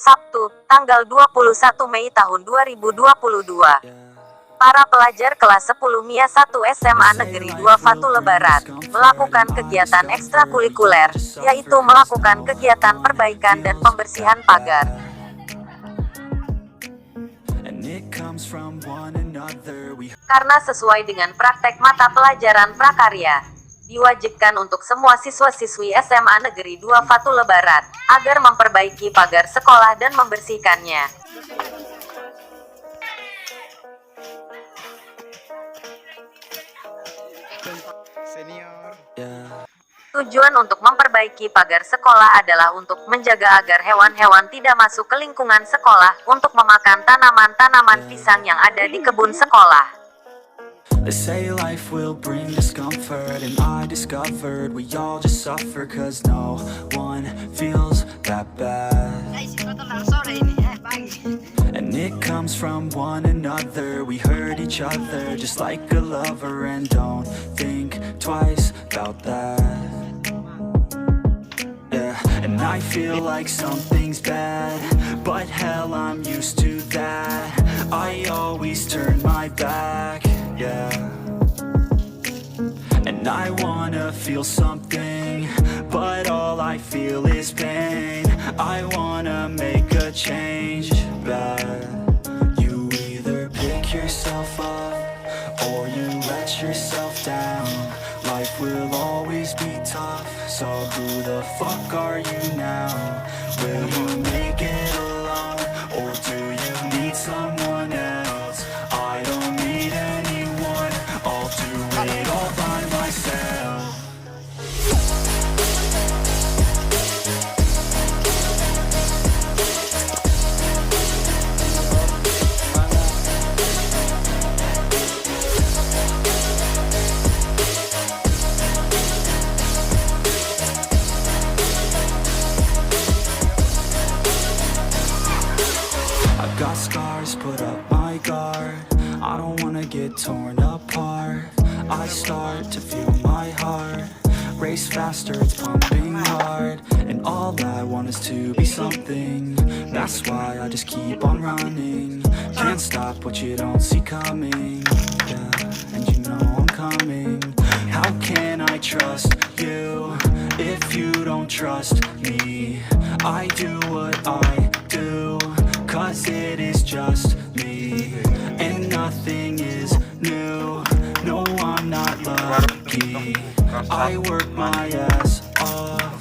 Sabtu, tanggal 21 Mei tahun 2022. Para pelajar kelas 10 MIA 1 SMA Negeri 2 Fatule Barat melakukan kegiatan ekstrakurikuler, yaitu melakukan kegiatan perbaikan dan pembersihan pagar. Karena sesuai dengan praktek mata pelajaran prakarya, diwajibkan untuk semua siswa-siswi SMA Negeri 2 Fatule Barat agar memperbaiki pagar sekolah dan membersihkannya. Tujuan untuk memperbaiki pagar sekolah adalah untuk menjaga agar hewan-hewan tidak masuk ke lingkungan sekolah untuk memakan tanaman-tanaman pisang yang ada di kebun sekolah. They say life will bring discomfort, and I discovered we all just suffer cause no one feels that bad. And it comes from one another, we hurt each other just like a lover, and don't think twice about that. Yeah, and I feel like something's bad, but hell, I'm used to that. I always turn my back, yeah. And I wanna feel something, but all I feel is pain. I wanna make a change, but you either pick yourself up or you let yourself down. Life will always be tough, so who the fuck are you now? Will you make it alone, or do you need someone else? I don't need anyone, I'll do it all by myself. I've got scars, put up my guard. I don't wanna get torn apart. I start to feel my heart race faster, it's pumping hard. And all I want is to be something. That's why I just keep on running. Can't stop what you don't see coming. Yeah, and you know I'm coming. How can I trust you if you don't trust me? I do what I do, cause it is just me, and nothing is new. No, I'm not lucky. I work my ass off